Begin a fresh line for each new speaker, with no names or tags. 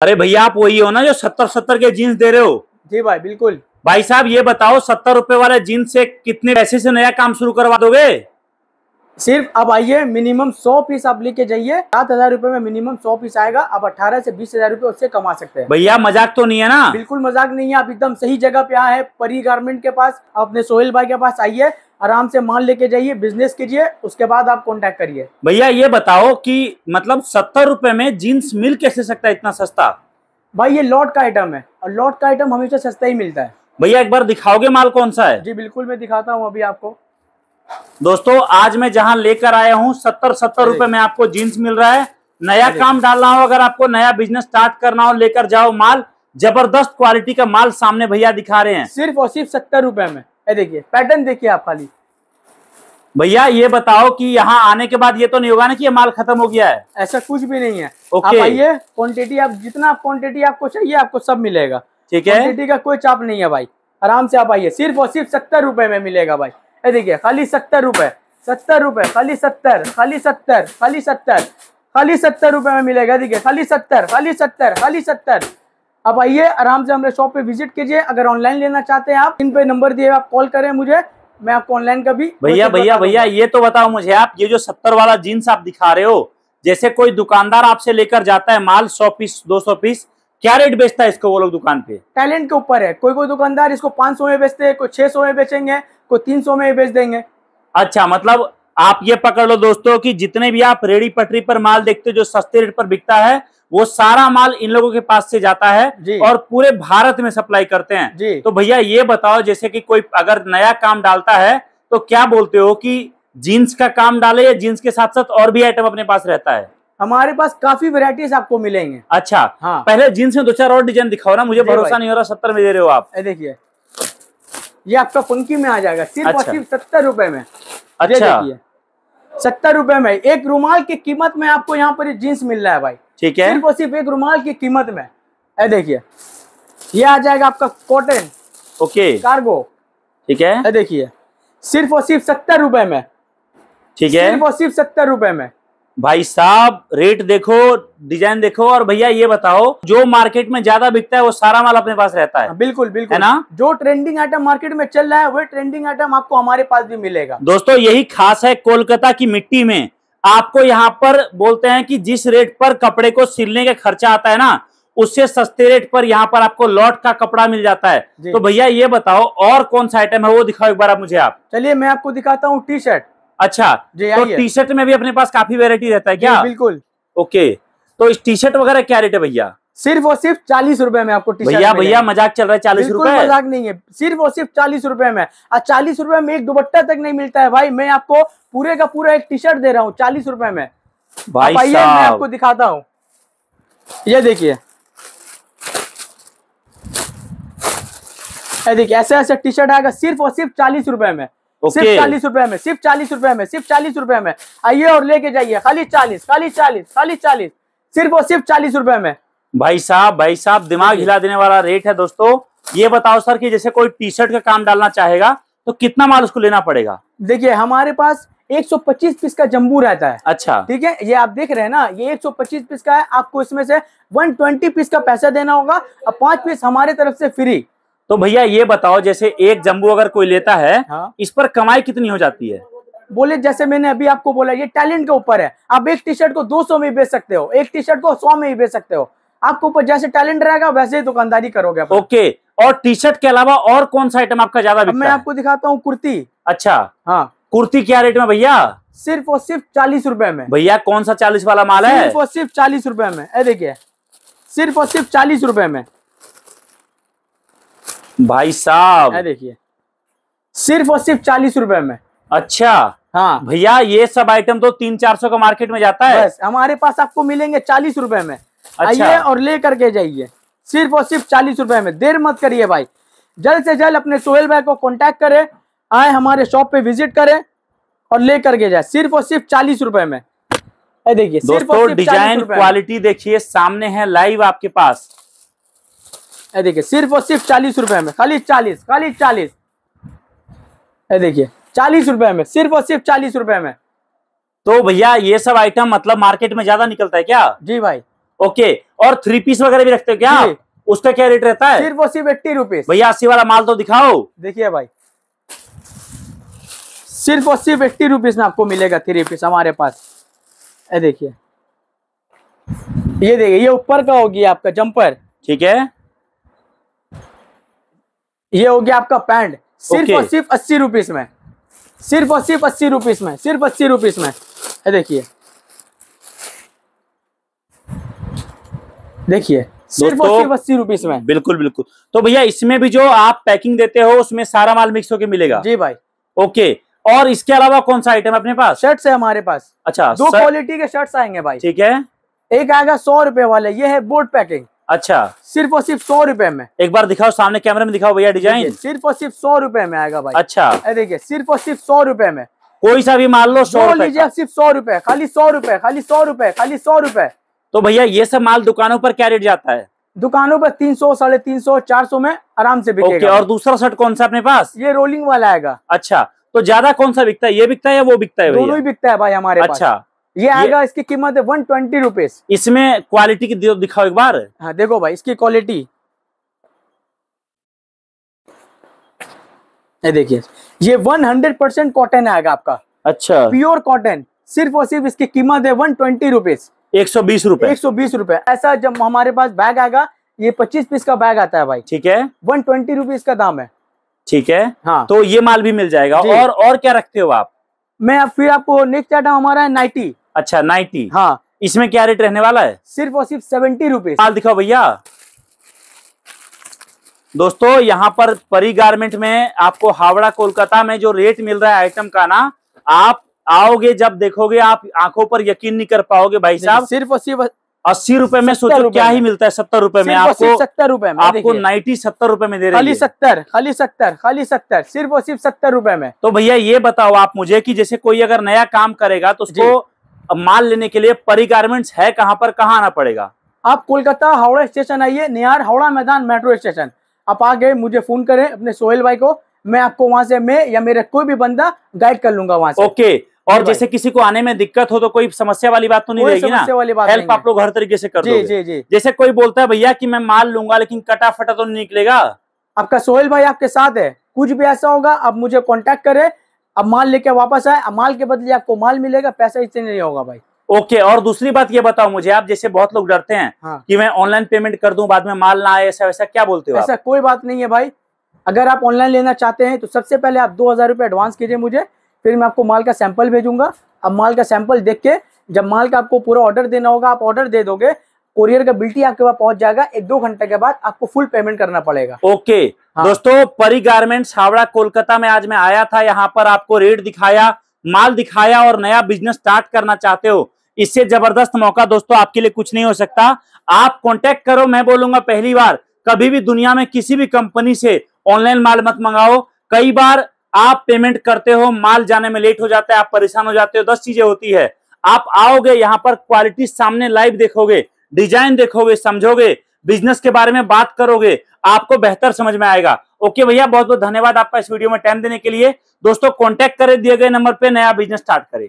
अरे भैया आप वही हो ना जो 70-70 के जीन्स दे रहे हो?
जी भाई बिल्कुल।
भाई साहब ये बताओ 70 रुपए वाले जीन्स से कितने पैसे से नया काम शुरू करवा दोगे?
सिर्फ अब आइए, मिनिमम 100 पीस आप लेके जाइए, 7,000 रुपए में मिनिमम 100 पीस आएगा। आप 18 से 20,000 रुपए उससे कमा सकते हैं।
भैया मजाक तो नहीं है ना?
बिल्कुल मजाक नहीं है, आप एकदम सही जगह पे आए हैं, परी गारमेंट के पास। अपने सोहेल भाई के पास आइए, आराम से माल लेके जाइए, बिजनेस कीजिए, उसके बाद आप कॉन्टेक्ट करिए।
भैया ये बताओ कि मतलब 70 रुपए में जीन्स मिल कैसे सकता है इतना सस्ता?
भाई ये लॉट का आइटम है और लॉट का आइटम हमेशा सस्ता ही मिलता है।
भैया एक बार दिखाओगे माल कौन सा है?
जी बिल्कुल, मैं दिखाता हूँ अभी आपको।
दोस्तों आज मैं जहां लेकर आया हूं 70-70 रुपए में आपको जीन्स मिल रहा है। नया काम डालना हो, अगर आपको नया बिजनेस स्टार्ट करना हो, लेकर जाओ माल। जबरदस्त क्वालिटी का माल सामने भैया दिखा रहे हैं,
सिर्फ और सिर्फ 70 रुपए में। ये देखिए पैटर्न, देखिए आप खाली।
भैया ये बताओ कि यहाँ आने के बाद ये तो नहीं होगा ना कि ये माल खत्म हो गया है?
ऐसा कुछ भी नहीं है।
ओके।
आप आइए, क्वांटिटी आप जितना क्वांटिटी आपको चाहिए आपको सब मिलेगा।
ठीक है,
क्वांटिटी का कोई चाप नहीं है भाई। आराम से आप आइए, सिर्फ और सिर्फ 70 रुपए में मिलेगा भाई। ये देखिए खाली 70 रुपए, 70 रुपए, खाली 70, खाली 70, खाली 70, खाली 70 रुपए में मिलेगा। देखिए खाली 70, खाली 70, खाली 70। आप आइए, आराम से हमारे शॉप पे विजिट कीजिए। अगर ऑनलाइन लेना चाहते हैं आप, इन पे नंबर दिए आप कॉल करें मुझे, मैं आपको ऑनलाइन का भी।
भैया ये तो बताओ मुझे आप, ये जो 70 वाला जीन्स आप दिखा रहे हो, जैसे कोई दुकानदार आपसे लेकर जाता है माल 100 पीस 200 पीस, क्या रेट बेचता है इसको वो लोग दुकान पे?
टैलेंट के ऊपर है। कोई दुकानदार इसको 500 में बेचते हैं, कोई 600 में बेचेंगे, कोई 300 में बेच देंगे।
अच्छा, मतलब आप ये पकड़ लो दोस्तों कि जितने भी आप रेडी पटरी पर माल देखते हो जो सस्ते रेट पर बिकता है, वो सारा माल इन लोगों के पास से जाता है और पूरे भारत में सप्लाई करते हैं। तो भैया ये बताओ, जैसे कि कोई अगर नया काम डालता है तो क्या बोलते हो कि जीन्स का काम डाले या जीन्स के साथ साथ और भी आइटम अपने पास रहता है?
हमारे पास काफी वैरायटीज आपको मिलेंगे।
अच्छा
हाँ।
पहले जीन्स में 2-4 और डिजाइन दिखाओ ना, मुझे भरोसा नहीं हो रहा 70 में दे रहे हो आप।
देखिए ये आपका फंकी में आ जाएगा, सिर्फ और सिर्फ 70 रुपए में।
अच्छा,
70 रुपए में एक रुमाल की कीमत में आपको यहाँ पर जीन्स मिल रहा है भाई।
ठीक है,
सिर्फ और सिर्फ एक रुमाल की कीमत में। देखिए ये आ जाएगा आपका कॉटन,
ओके,
कार्गो।
ठीक है,
देखिए सिर्फ और सिर्फ 70 रुपए में।
ठीक है,
सिर्फ और सिर्फ 70 रुपए में।
भाई साहब रेट देखो, डिजाइन देखो। और भैया ये बताओ, जो मार्केट में ज्यादा बिकता है वो सारा माल अपने पास रहता है?
बिल्कुल बिल्कुल,
है ना?
जो ट्रेंडिंग आइटम मार्केट में चल रहा है वही ट्रेंडिंग आइटम आपको हमारे पास भी मिलेगा।
दोस्तों यही खास है कोलकाता की मिट्टी में। आपको यहाँ पर बोलते हैं कि जिस रेट पर कपड़े को सिलने का खर्चा आता है ना, उससे सस्ते रेट पर यहाँ पर आपको लॉट का कपड़ा मिल जाता है। तो भैया ये बताओ और कौन सा आइटम है वो दिखाओ एक बार आप मुझे। आप
चलिए मैं आपको दिखाता हूँ टी शर्ट।
अच्छा, तो टी शर्ट में भी अपने पास काफी वैरायटी रहता है क्या?
बिल्कुल।
ओके, तो इस टी शर्ट वगैरह क्या रेट है भैया?
सिर्फ और सिर्फ 40 रुपए में आपको टी शर्ट।
भैया मजाक चल रहा है? 40 रुपए?
मजाक नहीं है, सिर्फ और सिर्फ 40 रुपए में। और 40 रुपए में एक दुपट्टा तक नहीं मिलता है भाई। मैं आपको पूरे का पूरा एक टी शर्ट दे रहा हूँ 40 रुपए में
भाई साहब।
मैं आपको दिखाता हूँ, ये देखिए, ऐसे ऐसे टी शर्ट आएगा सिर्फ और सिर्फ 40 रुपए में। सिर्फ 40 रुपए में, सिर्फ 40 रुपए में, सिर्फ 40 रुपए में। आइए और लेके जाइए, खाली 40, खाली 40, खाली 40, सिर्फ और सिर्फ 40 रुपए में।
भाई साहब दिमाग हिला देने वाला रेट है दोस्तों। ये बताओ सर कि जैसे कोई टी शर्ट का काम डालना चाहेगा तो कितना माल उसको लेना पड़ेगा?
देखिए हमारे पास 125 पीस का जम्बू रहता है।
अच्छा,
ठीक है, ये आप देख रहे हैं ना, ये 125 पीस का है। आपको इसमें से 120 पीस का पैसा देना होगा और 5 पीस हमारे तरफ से फ्री।
तो भैया ये बताओ, जैसे एक जम्बू अगर कोई लेता है,
हाँ,
इस पर कमाई कितनी हो जाती है?
बोले जैसे मैंने अभी आपको बोला, ये टैलेंट के ऊपर है। आप एक टी शर्ट को 200 में बेच सकते हो, एक टी शर्ट को 100 में ही बेच सकते हो। आपको ऊपर जैसे टैलेंट रहेगा वैसे ही दुकानदारी करोगे।
ओके, और टी शर्ट के अलावा और कौन सा आइटम आपका ज्यादा बिकता है?
मैं आपको दिखाता हूँ कुर्ती।
अच्छा,
हाँ,
कुर्ती क्या रेट में भैया?
सिर्फ और सिर्फ 40 रुपए में।
भैया कौन सा 40 वाला माल है?
सिर्फ और सिर्फ 40 रुपए में। देखिए सिर्फ और सिर्फ 40 रुपए में
भाई साहब।
देखिए सिर्फ और सिर्फ 40 रुपए में।
अच्छा,
हाँ
भैया ये सब आइटम तो 300-400 का मार्केट में जाता है,
बस हमारे पास आपको मिलेंगे 40 रुपए में।
अच्छा।
आइए और ले करके जाइए, सिर्फ और सिर्फ 40 रुपए में। देर मत करिए भाई, जल्द से जल्द अपने सोहेल भाई को कांटेक्ट करें, आए हमारे शॉप पे विजिट करें और ले करके जाए, सिर्फ और सिर्फ 40 रुपए में। देखिए
दोस्तों डिजाइन क्वालिटी देखिए, सामने है लाइव आपके पास।
देखिए सिर्फ और सिर्फ 40 रुपए में, खाली 40, खाली 40। देखिए 40 रुपए में, सिर्फ और सिर्फ 40 रुपए में।
तो भैया ये सब आइटम मतलब मार्केट में ज्यादा निकलता है क्या?
जी भाई।
ओके, और 3 पीस वगैरह भी रखते हो क्या आप? उसका क्या रेट रहता है?
सिर्फ और सिर्फ 80 रुपीज।
भैया 80 वाला माल तो दिखाओ।
देखिए भाई, सिर्फ और सिर्फ 80 रुपीज में आपको मिलेगा 3 पीस हमारे पास। ये देखिए, ये देखिए, ये ऊपर का हो गया आपका जंपर,
ठीक है।
ये हो गया आपका पैंट, सिर्फ और सिर्फ 80 रुपीज में, सिर्फ और सिर्फ 80 रुपीज में, सिर्फ 80 रुपीज में। ये देखिए, देखिए सिर्फ और सिर्फ 80 रुपीज में।
बिल्कुल बिल्कुल। तो भैया इसमें भी जो आप पैकिंग देते हो उसमें सारा माल मिक्स होके मिलेगा?
जी भाई।
ओके, और इसके अलावा कौन सा आइटम अपने पास?
शर्ट्स है हमारे पास।
अच्छा,
2 क्वालिटी के शर्ट्स आएंगे भाई।
ठीक है।
एक आएगा 100 रुपए वाले, ये है बोर्ड पैकिंग।
अच्छा,
सिर्फ और सिर्फ 100 रुपए में।
एक बार दिखाओ, सामने कैमरे में दिखाओ भैया डिजाइन।
सिर्फ और सिर्फ 100 रुपए में आएगा भाई।
अच्छा,
देखिए, सिर्फ और सिर्फ 100 रुपए में।
कोई सा भी मान लो 100
लीजिए, सिर्फ 100 रुपए, खाली 100 रुपए, खाली 100 रुपए, खाली 100 रुपए।
तो भैया ये सब माल दुकानों पर क्या रेट जाता है?
दुकानों पर 300, 350, 400 में आराम से बिकेगा।
ओके, और दूसरा शर्ट कौन सा अपने पास?
ये रोलिंग वाला आएगा।
अच्छा, तो ज्यादा कौन सा बिकता है, ये बिकता है या वो बिकता है?
दोनों ही बिकता है भाई हमारे पास।
अच्छा,
ये आएगा, इसकी कीमत है 120 रुपीज।
इसमें क्वालिटी की दिखाओ एक बार।
हाँ देखो भाई, इसकी क्वालिटी ये देखिए, ये 100% कॉटन आएगा आपका।
अच्छा,
प्योर कॉटन। सिर्फ और सिर्फ इसकी कीमत है 120 रुपीज,
120 रुपए।
120 रुपए। ऐसा जब हमारे पास बैग आएगा, ये 25 पीस का बैग आता है भाई।
ठीक है,
120 रुपीज का दाम है।
ठीक है।
हाँ,
तो ये माल भी मिल जाएगा। और क्या रखते हो आप?
मैं अब फिर आपको नेक्स्ट आइटम हमारा है नाइटी।
अच्छा, नाइटी।
हाँ,
इसमें क्या रेट रहने वाला है?
सिर्फ और सिर्फ 70 रुपीज।
माल दिखाओ भैया। दोस्तों यहाँ पर परी गारमेंट में आपको हावड़ा कोलकाता में जो रेट मिल रहा है आइटम का ना, आप आओगे जब देखोगे आप आंखों पर यकीन नहीं कर पाओगे भाई साहब।
सिर्फ और सिर्फ
80 रुपए में सोचो क्या ही मिलता है 70 रुपए में आपको।
70 रुपए में
आपको नाइटी 70 रुपए में दे रही है।
खाली 70, खाली 70, खाली 70, सिर्फ और सिर्फ 70 रुपए में।
तो भैया ये बताओ आप मुझे कि जैसे कोई अगर नया काम करेगा तो उसको माल लेने के लिए परी गारमेंट्स है कहाँ पर, कहाँ आना पड़ेगा?
आप कोलकाता हावड़ा स्टेशन आइए, नियर हावड़ा मैदान मेट्रो स्टेशन। आप आ गए, मुझे फोन करें अपने सोहेल भाई को, मैं आपको वहां से, मैं या मेरा कोई भी बंदा गाइड कर लूंगा वहां से।
ओके, और जैसे किसी को आने में दिक्कत हो तो कोई समस्या वाली बात तो नहीं रहेगी ना? हेल्प आप लोग हर तरीके से कर दोगे।
जी जी।
जैसे कोई बोलता है भैया कि मैं माल लूंगा लेकिन कटा फटा तो नहीं निकलेगा?
आपका सोहेल भाई आपके साथ है, कुछ भी ऐसा होगा आप मुझे कांटेक्ट करें, अब माल लेके वापस आए, माल के बदले आपको माल मिलेगा, पैसा इससे नहीं होगा भाई।
ओके, और दूसरी बात ये बताओ मुझे आप, जैसे बहुत लोग डरते हैं कि मैं ऑनलाइन पेमेंट कर दूं बाद में माल ना आए, ऐसा वैसा क्या बोलते हो?
ऐसा कोई बात नहीं है भाई। अगर आप ऑनलाइन लेना चाहते हैं तो सबसे पहले आप 2000 रुपये एडवांस कीजिए मुझे, फिर मैं आपको माल का सैंपल भेजूंगा। अब माल का सैंपल देख के जब माल का आपको पूरा ऑर्डर देना होगा, आप ऑर्डर दे दोगे, कोरियर का बिल्टी आपके पास पहुंच जाएगा। 1-2 घंटे के बाद आपको फुल पेमेंट करना पड़ेगा।
ओके दोस्तों, परी गारमेंट्स हावड़ा कोलकाता में आज मैं आया था, यहाँ पर आपको रेट दिखाया, माल दिखाया, और नया बिजनेस स्टार्ट करना चाहते हो, इससे जबरदस्त मौका दोस्तों आपके लिए कुछ नहीं हो सकता। आप कांटेक्ट करो, मैं बोलूंगा पहली बार कभी भी दुनिया में किसी भी कंपनी से ऑनलाइन माल मत मंगाओ। कई बार आप पेमेंट करते हो, माल जाने में लेट हो जाता है, आप परेशान हो जाते हो, 10 चीजें होती है। आप आओगे यहाँ पर क्वालिटी सामने लाइव देखोगे, डिजाइन देखोगे, समझोगे, बिजनेस के बारे में बात करोगे, आपको बेहतर समझ में आएगा। ओके भैया, बहुत बहुत धन्यवाद आपका इस वीडियो में टाइम देने के लिए। दोस्तों कांटेक्ट करें दिए गए नंबर पे, नया बिजनेस स्टार्ट करें।